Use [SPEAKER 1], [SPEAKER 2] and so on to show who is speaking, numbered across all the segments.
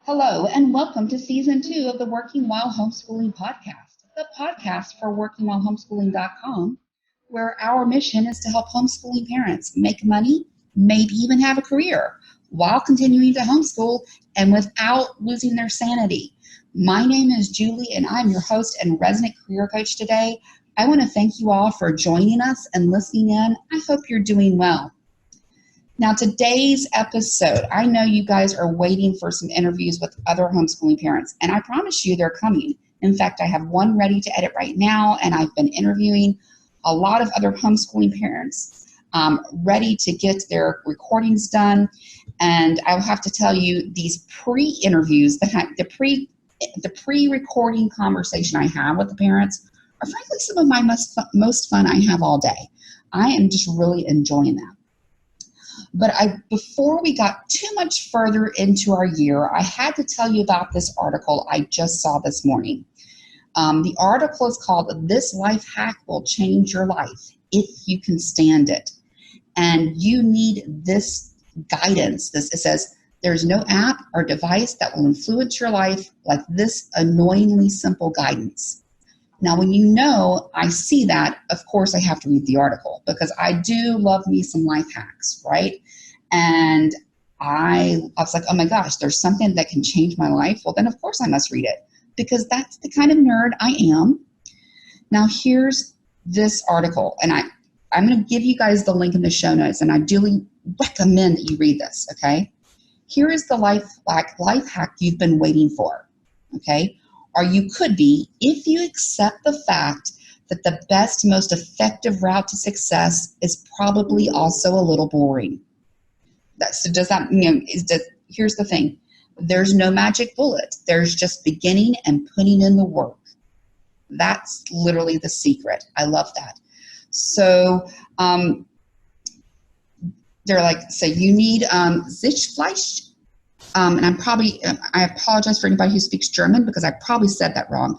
[SPEAKER 1] Hello, and welcome to season 2 of the Working While Homeschooling podcast, the podcast for workingwhilehomeschooling.com, where our mission is to help homeschooling parents make money, maybe even have a career, while continuing to homeschool and without losing their sanity. My name is Julie, and I'm your host and resident career coach today. I want to thank you all for joining us and listening in. I hope you're doing well. Now, today's episode, I know you guys are waiting for some interviews with other homeschooling parents, and I promise you they're coming. In fact, I have one ready to edit right now, and I've been interviewing a lot of other homeschooling parents ready to get their recordings done. And I will have to tell you, these pre-interviews, the pre-recording conversation I have with the parents are frankly some of my most fun I have all day. I am just really enjoying that. But before we got too much further into our year, I had to tell you about this article I just saw this morning. The article is called "This Life Hack Will Change Your Life If You Can Stand It." And you need this guidance. It says, "There's no app or device that will influence your life like this annoyingly simple guidance." Now, when I see that, of course, I have to read the article because I do love me some life hacks, right? And I was like, oh my gosh, there's something that can change my life. Well, then of course I must read it because that's the kind of nerd I am. Now, here's this article, and I'm going to give you guys the link in the show notes, and I do recommend that you read this, okay? Here is the life hack you've been waiting for, okay? Or you could be, if you accept the fact that the best, most effective route to success is probably also a little boring. Here's the thing. There's no magic bullet. There's just beginning and putting in the work. That's literally the secret. I love that. So they're like, so you need Sitzfleisch. And I apologize for anybody who speaks German because I probably said that wrong.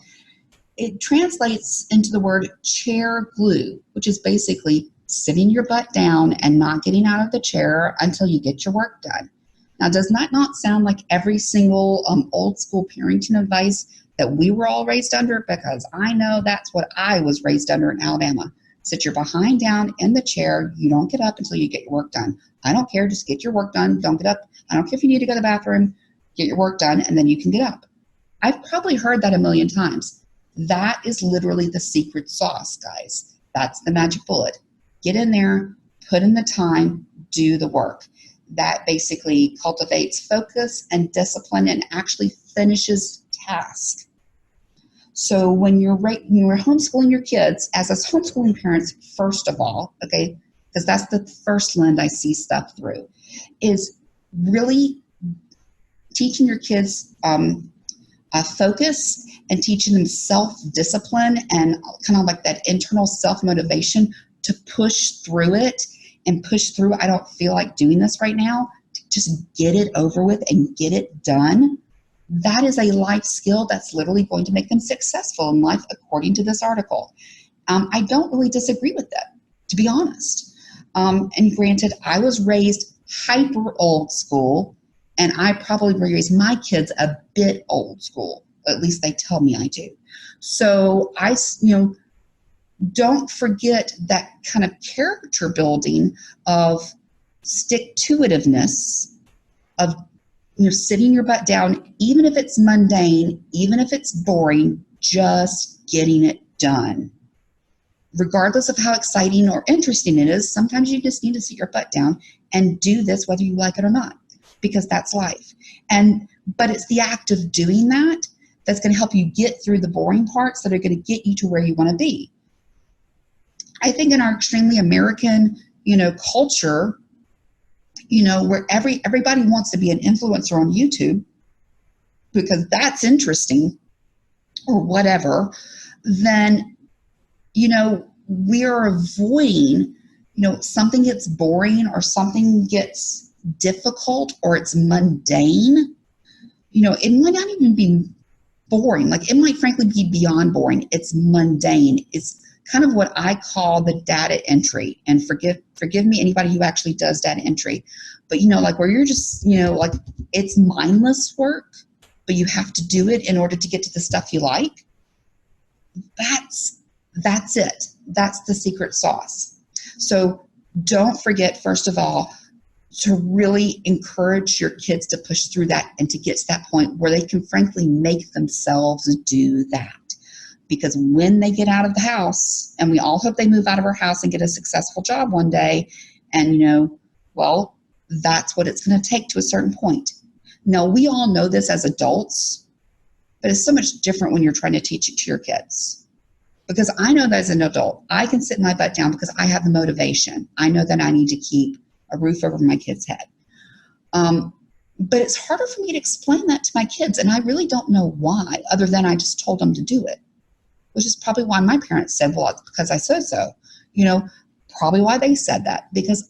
[SPEAKER 1] It translates into the word chair glue, which is basically sitting your butt down and not getting out of the chair until you get your work done. Now, does that not sound like every single old school parenting advice that we were all raised under? Because I know that's what I was raised under in Alabama. Sit your behind down in the chair. You don't get up until you get your work done. I don't care. Just get your work done. Don't get up. I don't care if you need to go to the bathroom. Get your work done, and then you can get up. I've probably heard that a million times. That is literally the secret sauce, guys. That's the magic bullet. Get in there, put in the time, do the work. That basically cultivates focus and discipline and actually finishes tasks. So when you're homeschooling your kids, as homeschooling parents, first of all, okay, because that's the first lens I see stuff through, is really teaching your kids focus and teaching them self-discipline and kind of like that internal self-motivation to push through it and push through, I don't feel like doing this right now, just get it over with and get it done. That is a life skill that's literally going to make them successful in life, according to this article. I don't really disagree with that, to be honest. And granted, I was raised hyper old school, and I probably raised my kids a bit old school. At least they tell me I do. So don't forget that kind of character building of stick-to-itiveness, of sitting your butt down, even if it's mundane, even if it's boring, just getting it done. Regardless of how exciting or interesting it is, sometimes you just need to sit your butt down and do this whether you like it or not, because that's life. But it's the act of doing that that's going to help you get through the boring parts that are going to get you to where you want to be. I think in our extremely American, culture, where everybody wants to be an influencer on YouTube because that's interesting or whatever, then, we are avoiding, something gets boring or something gets difficult or it's mundane. It might not even be boring. Like, it might frankly be beyond boring. It's mundane. It's kind of what I call the data entry. And forgive me, anybody who actually does data entry. But, like where you're just, like it's mindless work. but you have to do it in order to get to the stuff you like. That's it. That's the secret sauce. So don't forget, first of all, to really encourage your kids to push through that and to get to that point where they can frankly make themselves do that. Because when they get out of the house, and we all hope they move out of our house and get a successful job one day, and well, that's what it's going to take to a certain point. Now, we all know this as adults, but it's so much different when you're trying to teach it to your kids. Because I know that as an adult, I can sit my butt down because I have the motivation. I know that I need to keep a roof over my kid's head. But it's harder for me to explain that to my kids, and I really don't know why, other than I just told them to do it, which is probably why my parents said, well, it's because I said so. Probably why they said that, because,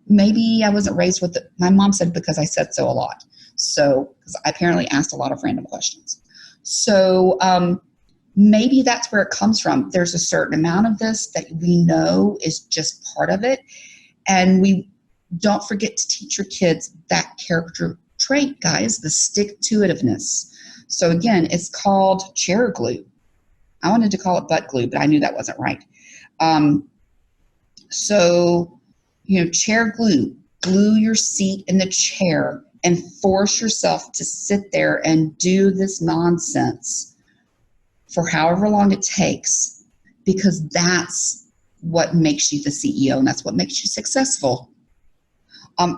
[SPEAKER 1] maybe I wasn't raised with it. My mom said because I said so a lot. So, because I apparently asked a lot of random questions. So, maybe that's where it comes from. There's a certain amount of this that we know is just part of it. And we don't forget to teach your kids that character trait, guys, the stick-to-itiveness. So again, it's called chair glue. I wanted to call it butt glue, but I knew that wasn't right. Chair glue. Glue your seat in the chair and force yourself to sit there and do this nonsense for however long it takes, because that's what makes you the CEO and that's what makes you successful.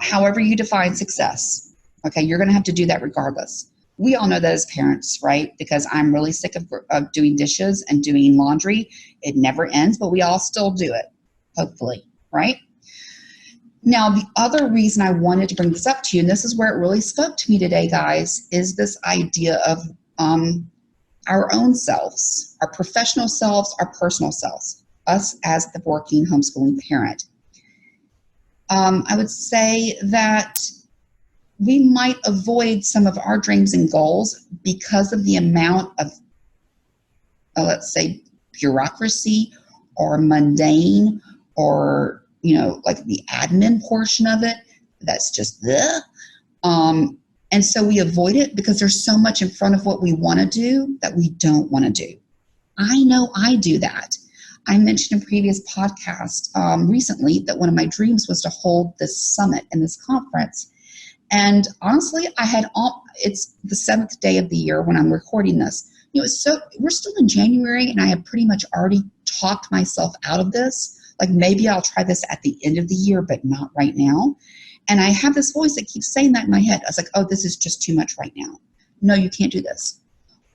[SPEAKER 1] However you define success, okay, you're going to have to do that regardless. We all know that as parents, right? Because I'm really sick of doing dishes and doing laundry. It never ends, but we all still do it, hopefully, right? Now, the other reason I wanted to bring this up to you, and this is where it really spoke to me today, guys, is this idea of our own selves, our professional selves, our personal selves, us as the working homeschooling parent. I would say that we might avoid some of our dreams and goals because of the amount of, let's say, bureaucracy or mundane or, like the admin portion of it. That's just the. And so we avoid it because there's so much in front of what we want to do that we don't want to do. I know I do that. I mentioned in a previous podcast recently that one of my dreams was to hold this summit and this conference. And honestly, it's the 7th day of the year when I'm recording this. So we're still in January and I have pretty much already talked myself out of this. Like maybe I'll try this at the end of the year, but not right now. And I have this voice that keeps saying that in my head. I was like, oh, this is just too much right now. No, you can't do this.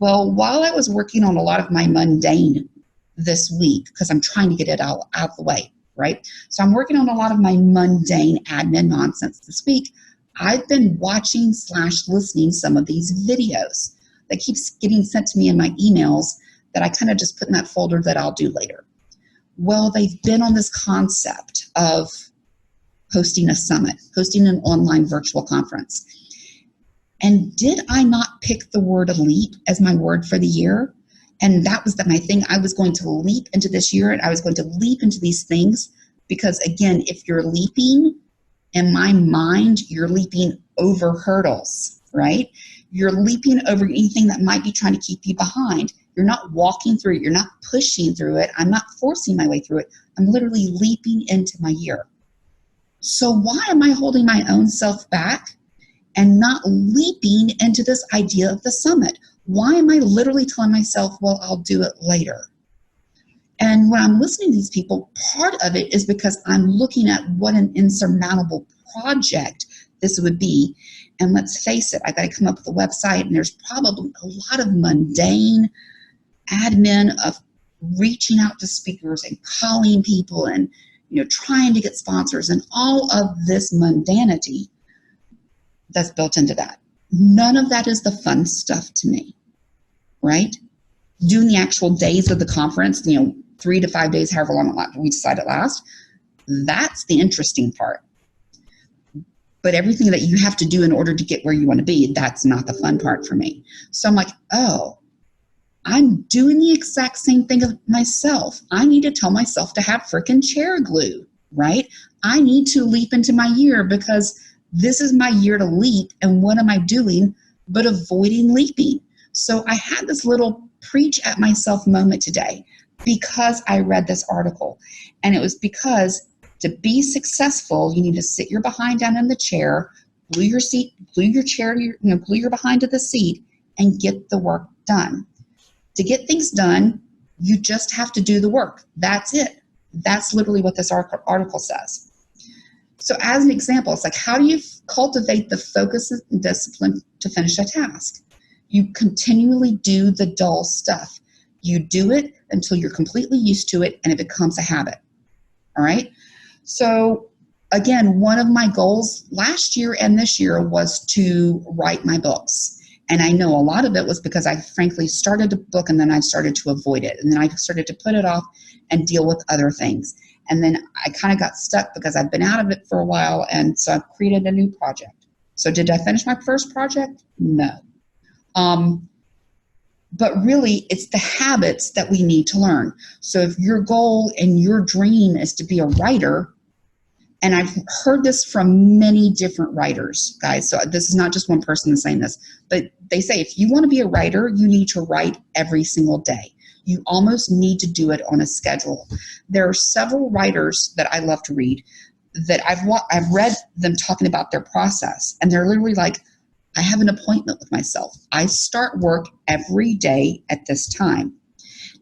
[SPEAKER 1] Well, while I was working on a lot of my mundane this week, because I'm trying to get it out of the way, right? So I'm working on a lot of my mundane admin nonsense this week. I've been watching/listening some of these videos that keeps getting sent to me in my emails that I kind of just put in that folder that I'll do later. Well, they've been on this concept of hosting a summit, hosting an online virtual conference. And did I not pick the word leap as my word for the year? And that was my thing. I was going to leap into this year and I was going to leap into these things because, again, if you're leaping, in my mind, you're leaping over hurdles, right? You're leaping over anything that might be trying to keep you behind. You're not walking through it. You're not pushing through it. I'm not forcing my way through it. I'm literally leaping into my year. So why am I holding my own self back and not leaping into this idea of the summit? Why am I literally telling myself, well, I'll do it later? And when I'm listening to these people, part of it is because I'm looking at what an insurmountable project this would be. And let's face it, I got to come up with a website, and there's probably a lot of mundane admin of reaching out to speakers and calling people and trying to get sponsors and all of this mundanity that's built into that. None of that is the fun stuff to me, right? Doing the actual days of the conference, 3 to 5 days, however long we decide it lasts, that's the interesting part. But everything that you have to do in order to get where you want to be, that's not the fun part for me. So I'm like, oh, I'm doing the exact same thing of myself. I need to tell myself to have freaking chair glue, right? I need to leap into my year because this is my year to leap. And what am I doing? but avoiding leaping. So I had this little preach at myself moment today because I read this article. And it was because to be successful, you need to sit your behind down in the chair, glue your behind to the seat, and get the work done. To get things done, you just have to do the work. That's it. That's literally what this article says. So as an example, it's like, how do you cultivate the focus and discipline to finish a task? You continually do the dull stuff. You do it until you're completely used to it and it becomes a habit. All right? So again, one of my goals last year and this year was to write my books. And I know a lot of it was because I frankly started a book and then I started to avoid it. And then I started to put it off and deal with other things. And then I kind of got stuck because I've been out of it for a while. And so I've created a new project. So did I finish my first project? No. But really, it's the habits that we need to learn. So if your goal and your dream is to be a writer, and I've heard this from many different writers, guys, so this is not just one person saying this, but they say if you want to be a writer, you need to write every single day. You almost need to do it on a schedule. There are several writers that I love to read that I've read them talking about their process, and they're literally like, I have an appointment with myself. I start work every day at this time.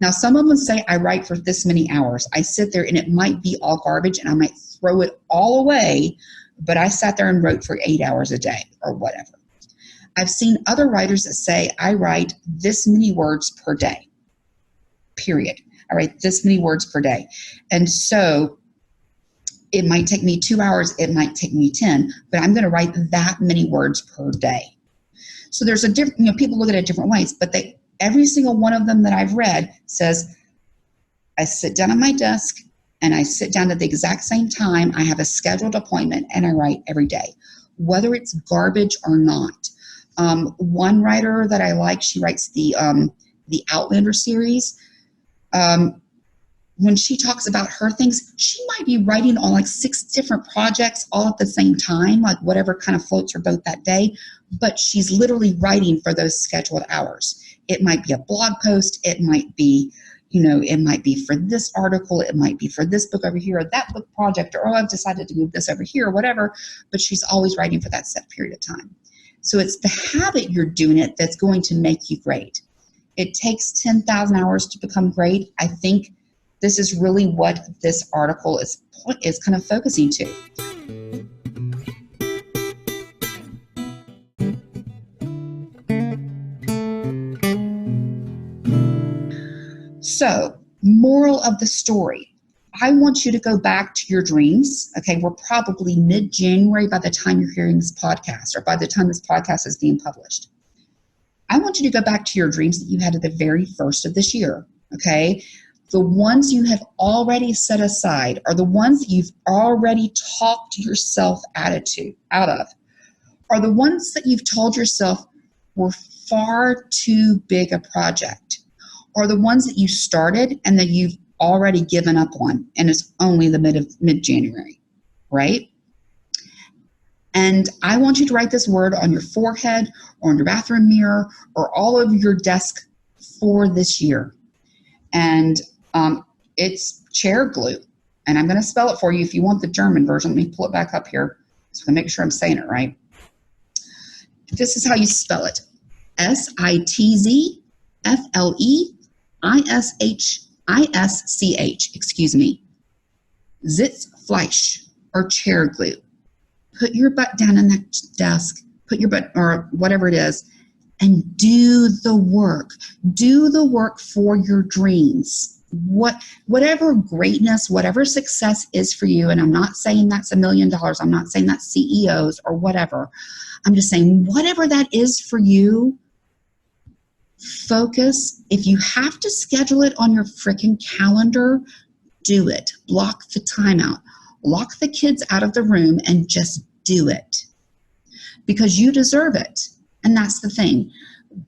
[SPEAKER 1] Now, some of them say I write for this many hours. I sit there and it might be all garbage and I might throw it all away, but I sat there and wrote for 8 hours a day or whatever. I've seen other writers that say I write this many words per day, period. I write this many words per day. And so it might take me 2 hours, it might take me 10, but I'm going to write that many words per day. So there's a different, people look at it different ways, but every single one of them that I've read says, I sit down at my desk and I sit down at the exact same time. I have a scheduled appointment and I write every day, whether it's garbage or not. One writer that I like, she writes the Outlander series. When she talks about her things, she might be writing on like 6 different projects all at the same time, like whatever kind of floats her boat that day, but she's literally writing for those scheduled hours. It might be a blog post, it might be, it might be for this article, it might be for this book over here, or that book project, or I've decided to move this over here, or whatever, but she's always writing for that set period of time. So it's the habit you're doing it that's going to make you great. It takes 10,000 hours to become great. I think this is really what this article is kind of focusing to. So, moral of the story. I want you to go back to your dreams. Okay, we're probably mid-January by the time you're hearing this podcast, or by the time this podcast is being published. I want you to go back to your dreams that you had at the very first of this year. Okay, the ones you have already set aside, are the ones that you've already talked yourself out of, are the ones that you've told yourself were far too big a project, or the ones that you started and that you've already given up on, and it's only the mid-January, right? And I want you to write this word on your forehead or on your bathroom mirror or all over your desk for this year. And it's chair glue. And I'm going to spell it for you if you want the German version. Let me pull it back up here so I can make sure I'm saying it right. This is how you spell it. Sitzfleisch, excuse me. Sitzfleisch, or chair glue. Put your butt down in that desk, put your butt, or whatever it is, and do the work. Do the work for your dreams. Whatever greatness, whatever success is for you, and I'm not saying that's $1 million, I'm not saying that's CEOs or whatever. I'm just saying whatever that is for you, focus. If you have to schedule it on your freaking calendar, do it. Block the time out. Lock the kids out of the room and just do it. Because you deserve it. And that's the thing.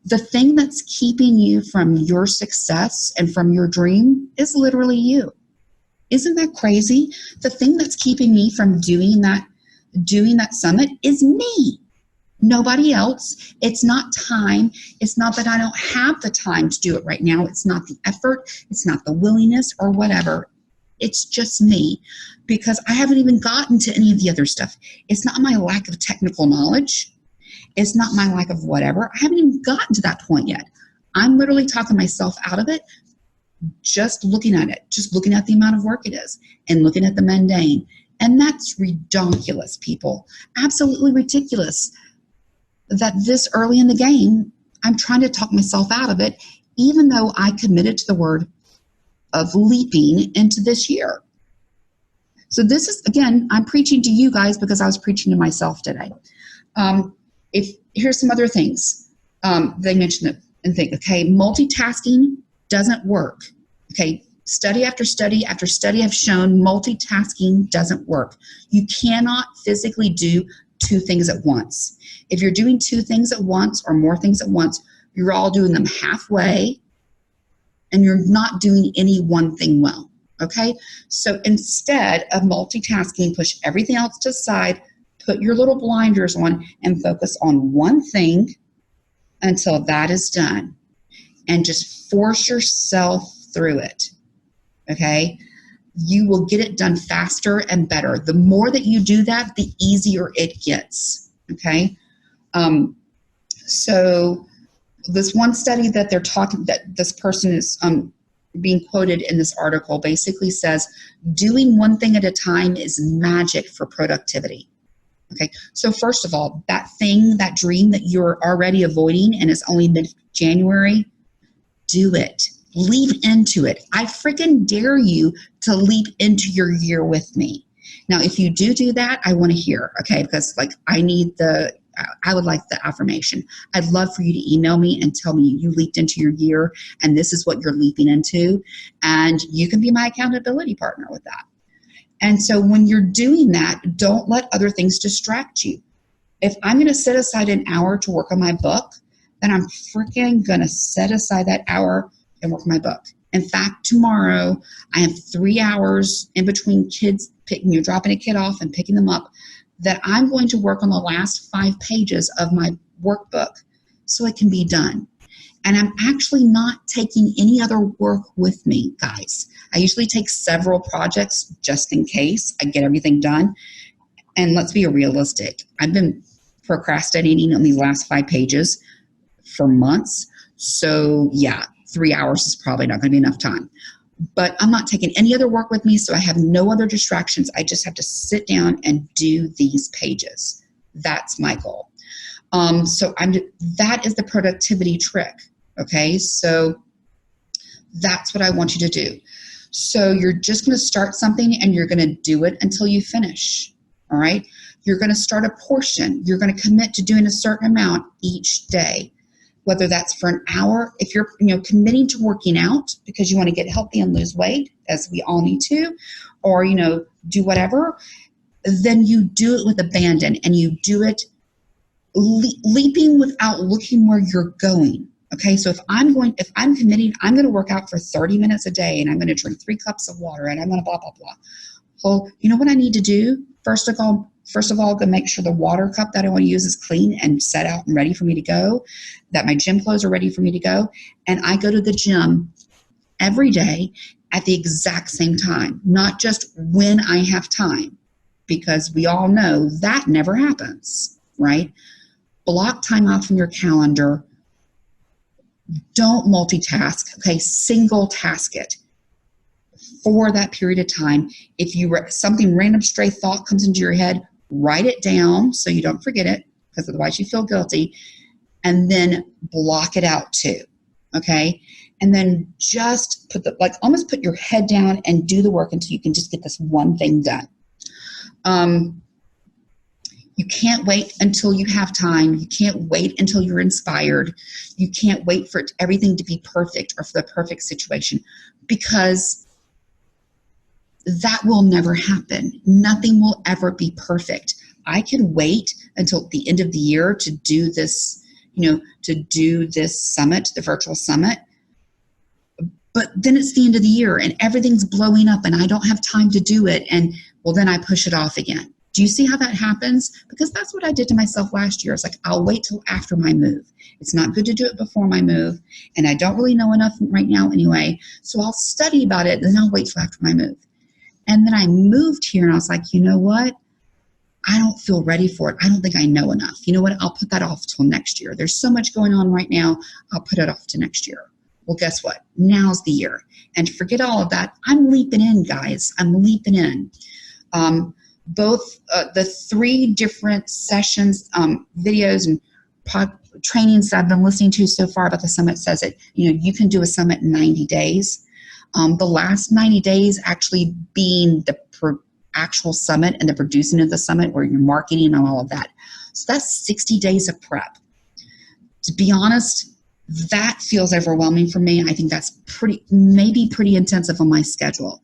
[SPEAKER 1] The thing that's keeping you from your success and from your dream is literally you. Isn't that crazy? The thing that's keeping me from doing that summit is me. Nobody else. It's not time. It's not that I don't have the time to do it right now. It's not the effort. It's not the willingness or whatever. It's just me, because I haven't even gotten to any of the other stuff. It's not my lack of technical knowledge. It's not my lack of whatever. I haven't even gotten to that point yet. I'm literally talking myself out of it, just looking at it, just looking at the amount of work it is and looking at the mundane. And that's ridiculous, people. Absolutely ridiculous that this early in the game, I'm trying to talk myself out of it, even though I committed to the word of leaping into this year. So this is, again, I'm preaching to you guys because I was preaching to myself today. Here's some other things. They mentioned it and think, okay, multitasking doesn't work. Okay, study after study after study have shown multitasking doesn't work. You cannot physically do two things at once. If you're doing two things at once or more things at once, you're all doing them halfway and you're not doing any one thing well. Okay, so instead of multitasking, push everything else to the side, put your little blinders on and focus on one thing until that is done, and just force yourself through it. Okay, you will get it done faster and better. The more that you do that, the easier it gets. Okay, so this one study that they're talking, that this person is being quoted in this article, basically says doing one thing at a time is magic for productivity. Okay, so first of all, that thing, that dream that you're already avoiding and it's only mid-January, do it. Leap into it. I freaking dare you to leap into your year with me. Now, if you do that, I want to hear, okay, because like I would like the affirmation. I'd love for you to email me and tell me you leaped into your year and this is what you're leaping into, and you can be my accountability partner with that. And so when you're doing that, don't let other things distract you. If I'm going to set aside an hour to work on my book, then I'm freaking going to set aside that hour and work on my book. In fact, tomorrow I have 3 hours in between kids dropping a kid off and picking them up, that I'm going to work on the last 5 pages of my workbook so it can be done. And I'm actually not taking any other work with me, guys. I usually take several projects just in case I get everything done. And let's be realistic. I've been procrastinating on these last 5 pages for months. So yeah, 3 hours is probably not going to be enough time. But I'm not taking any other work with me, so I have no other distractions. I just have to sit down and do these pages. That's my goal. So that is the productivity trick, okay? So that's what I want you to do. So you're just going to start something and you're going to do it until you finish, all right? You're going to start a portion. You're going to commit to doing a certain amount each day, whether that's for an hour. If you're committing to working out because you want to get healthy and lose weight, as we all need to, or do whatever, then you do it with abandon and you do it leaping without looking where you're going. Okay, so if I'm committing, I'm going to work out for 30 minutes a day and I'm going to drink 3 cups of water and I'm going to blah, blah, blah. Well, you know what I need to do? First of all, I'm going to make sure the water cup that I want to use is clean and set out and ready for me to go, that my gym clothes are ready for me to go. And I go to the gym every day at the exact same time, not just when I have time, because we all know that never happens, right? Block time out from your calendar. Don't multitask, okay? Single task it for that period of time. If something random stray thought comes into your head, write it down so you don't forget it, because otherwise you feel guilty, and then block it out too, okay? And then just almost put your head down and do the work until you can just get this one thing done. You can't wait until you have time. You can't wait until you're inspired. You can't wait for everything to be perfect or for the perfect situation, because that will never happen. Nothing will ever be perfect. I can wait until the end of the year to do this, summit, the virtual summit. But then it's the end of the year and everything's blowing up and I don't have time to do it. And well, then I push it off again. Do you see how that happens? Because that's what I did to myself last year. It's like, I'll wait till after my move. It's not good to do it before my move. And I don't really know enough right now anyway. So I'll study about it, then I'll wait till after my move. And then I moved here and I was like, you know what? I don't feel ready for it. I don't think I know enough. You know what? I'll put that off till next year. There's so much going on right now. I'll put it off to next year. Well, guess what? Now's the year. And to forget all of that, I'm leaping in, guys. I'm leaping in. Both the 3 different sessions, videos, and trainings that I've been listening to so far about the summit says that, you can do a summit in 90 days. The last 90 days actually being the actual summit and the producing of the summit, where you're marketing and all of that. So that's 60 days of prep. To be honest, that feels overwhelming for me. I think that's maybe pretty intensive on my schedule.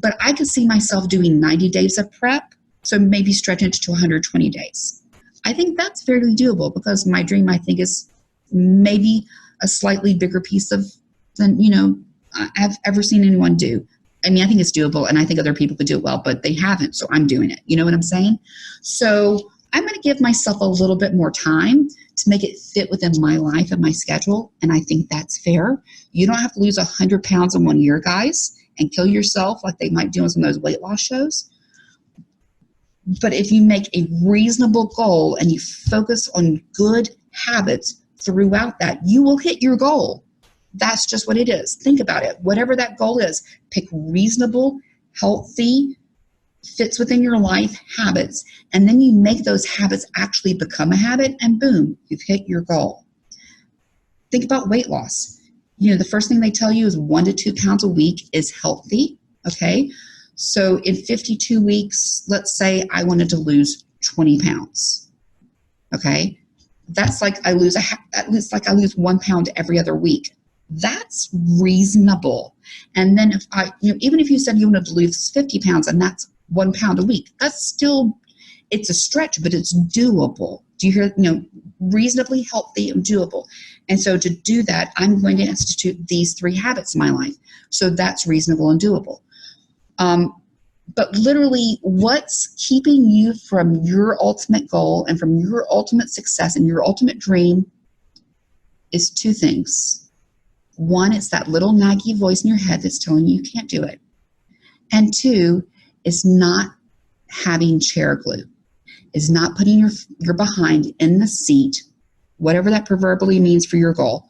[SPEAKER 1] But I could see myself doing 90 days of prep, so maybe stretch it to 120 days. I think that's fairly doable, because my dream, I think, is maybe a slightly bigger piece than I've ever seen anyone do. I mean, I think it's doable, and I think other people could do it well, but they haven't, so I'm doing it. You know what I'm saying? So I'm going to give myself a little bit more time to make it fit within my life and my schedule, and I think that's fair. You don't have to lose 100 pounds in 1 year, guys, and kill yourself like they might do on some of those weight loss shows. But if you make a reasonable goal and you focus on good habits throughout that, you will hit your goal. That's just what it is. Think about it. Whatever that goal is, pick reasonable, healthy, fits within your life habits, and then you make those habits actually become a habit, and boom, you've hit your goal. Think about weight loss. The first thing they tell you is 1 to 2 pounds a week is healthy, okay? So in 52 weeks, let's say I wanted to lose 20 pounds, okay? That's like I lose 1 pound every other week. That's reasonable. And then even if you said you wanted to lose 50 pounds and that's 1 pound a week, that's still, it's a stretch, but it's doable. Do you hear, reasonably healthy and doable. And so to do that, I'm going to institute these 3 habits in my life. So that's reasonable and doable. But literally, what's keeping you from your ultimate goal and from your ultimate success and your ultimate dream is 2 things. One, it's that little naggy voice in your head that's telling you can't do it. And 2, is not having chair glue. Is not putting your behind in the seat, whatever that proverbially means for your goal,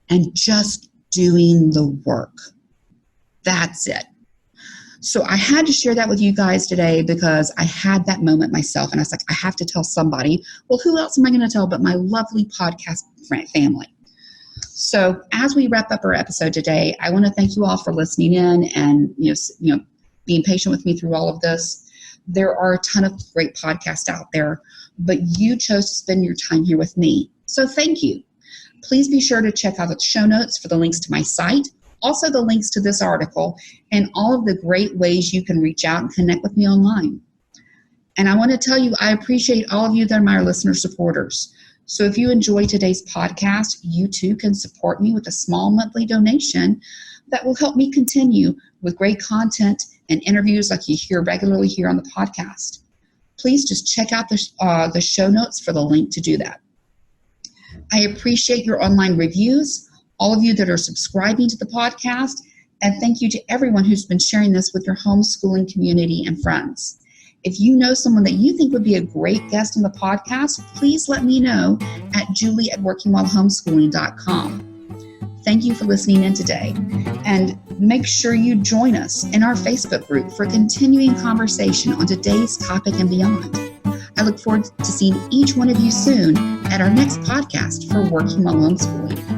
[SPEAKER 1] and just doing the work. That's it. So I had to share that with you guys today, because I had that moment myself, and I was like, I have to tell somebody. Well, who else am I going to tell but my lovely podcast family? So as we wrap up our episode today, I want to thank you all for listening in and being patient with me through all of this. There are a ton of great podcasts out there, but you chose to spend your time here with me. So thank you. Please be sure to check out the show notes for the links to my site, also the links to this article, and all of the great ways you can reach out and connect with me online. And I want to tell you, I appreciate all of you that are my listener supporters. So if you enjoy today's podcast, you too can support me with a small monthly donation that will help me continue with great content and interviews like you hear regularly here on the podcast. Please just check out the show notes for the link to do that. I appreciate your online reviews, all of you that are subscribing to the podcast, and thank you to everyone who's been sharing this with your homeschooling community and friends. If you know someone that you think would be a great guest on the podcast, please let me know at julie@workingwhilehomeschooling.com. Thank you for listening in today, and make sure you join us in our Facebook group for continuing conversation on today's topic and beyond. I look forward to seeing each one of you soon at our next podcast for Working While Homeschooling.